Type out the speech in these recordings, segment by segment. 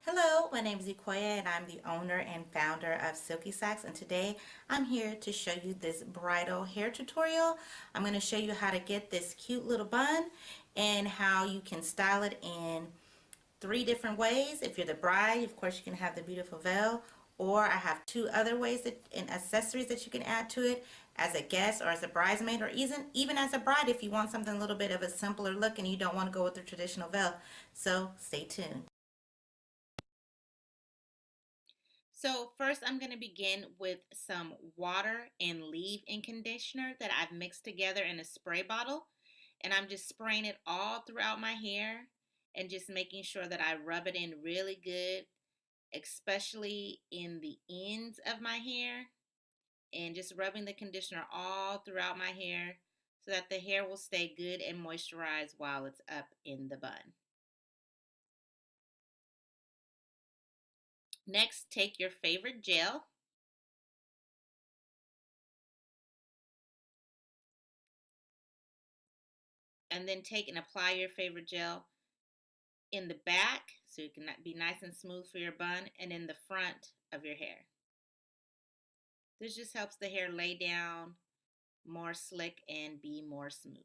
Hello, my name is Ikoya and I'm the owner and founder of Silky Sacks, and today I'm here to show you this bridal hair tutorial. I'm going to show you how to get this cute little bun and how you can style it in three different ways. If you're the bride, of course you can have the beautiful veil, or I have two other ways and accessories that you can add to it as a guest or as a bridesmaid, or even as a bride if you want something a little bit of a simpler look and you don't want to go with the traditional veil. So stay tuned. So first I'm going to begin with some water and leave-in conditioner that I've mixed together in a spray bottle. And I'm just spraying it all throughout my hair and just making sure that I rub it in really good, especially in the ends of my hair. And just rubbing the conditioner all throughout my hair so that the hair will stay good and moisturized while it's up in the bun. Next, take your favorite gel and then take and apply your favorite gel in the back so it can be nice and smooth for your bun, and in the front of your hair. This just helps the hair lay down more slick and be more smooth.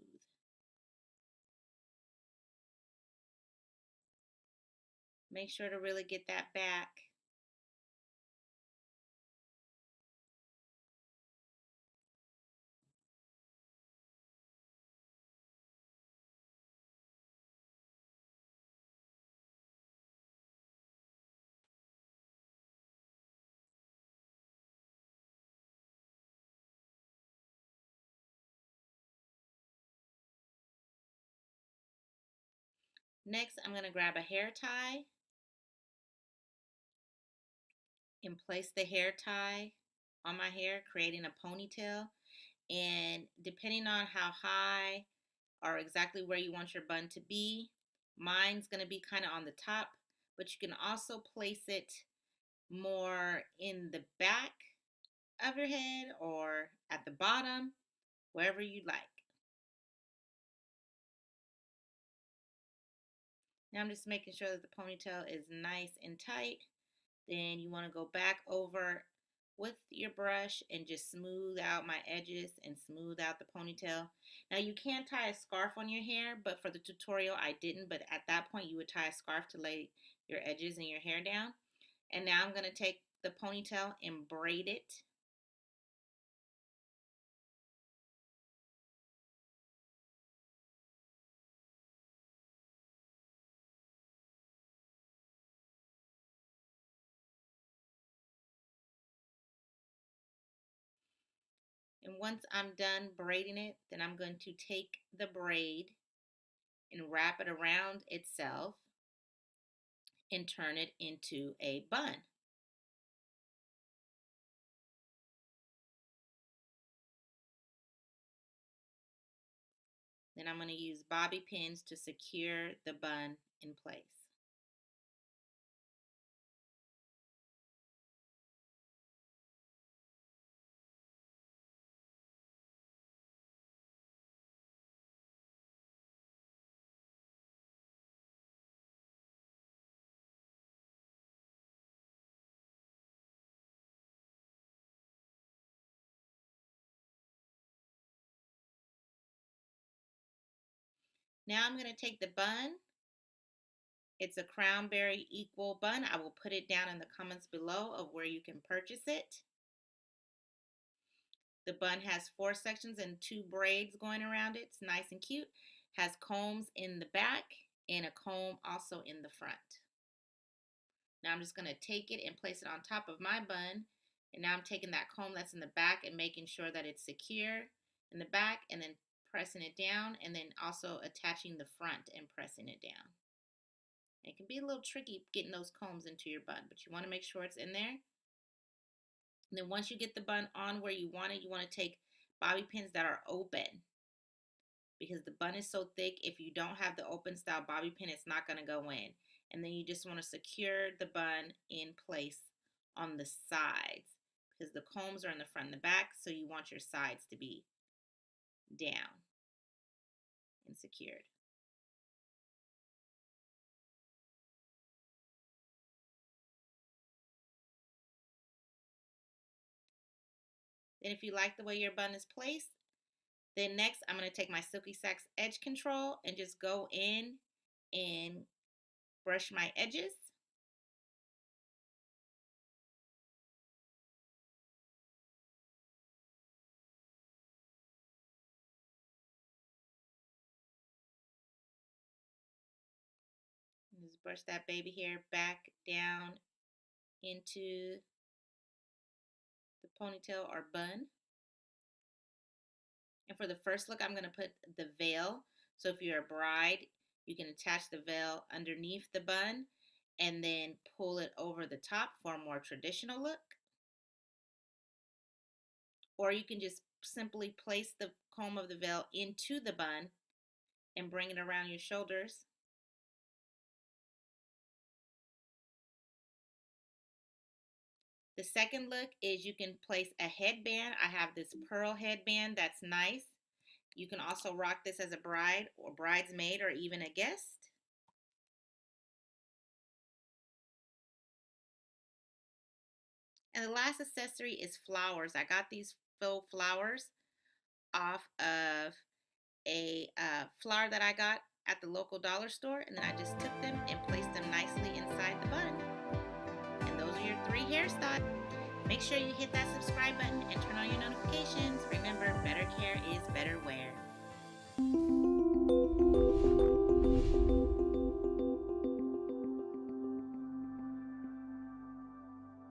Make sure to really get that back. Next, I'm going to grab a hair tie and place the hair tie on my hair, creating a ponytail. And depending on how high or exactly where you want your bun to be, mine's going to be kind of on the top, but you can also place it more in the back of your head or at the bottom, wherever you like. Now I'm just making sure that the ponytail is nice and tight. Then you want to go back over with your brush and just smooth out my edges and smooth out the ponytail. Now you can tie a scarf on your hair, but for the tutorial I didn't, but at that point you would tie a scarf to lay your edges and your hair down. And now I'm going to take the ponytail and braid it. And once I'm done braiding it, then I'm going to take the braid and wrap it around itself and turn it into a bun. Then I'm going to use bobby pins to secure the bun in place. Now I'm going to take the bun. It's a cranberry equal bun. I will put it down in the comments below of where you can purchase it. The bun has 4 sections and 2 braids going around it. It's nice and cute. Has combs in the back and a comb also in the front. Now I'm just going to take it and place it on top of my bun. And now I'm taking that comb that's in the back and making sure that it's secure in the back, and then pressing it down, and then also attaching the front and pressing it down. It can be a little tricky getting those combs into your bun, but you want to make sure it's in there. And then once you get the bun on where you want it, you want to take bobby pins that are open, because the bun is so thick. If you don't have the open style bobby pin, it's not going to go in. And then you just want to secure the bun in place on the sides, because the combs are in the front and the back, so you want your sides to be down and secured. Then if you like the way your bun is placed, then next I'm going to take my Silky Sax edge control and just go in and brush my edges. And just brush that baby hair back down into the ponytail or bun. And for the first look, I'm going to put the veil. So if you're a bride, you can attach the veil underneath the bun and then pull it over the top for a more traditional look. Or you can just simply place the comb of the veil into the bun and bring it around your shoulders. The second look is you can place a headband. I have this pearl headband that's nice. You can also rock this as a bride or bridesmaid or even a guest. And the last accessory is flowers. I got these faux flowers off of a flower that I got at the local dollar store, and then I just took them and placed them nicely inside the bun. And those are your 3 hairstyles. Make sure you hit that subscribe button and turn on your notifications. Remember, better care is better wear.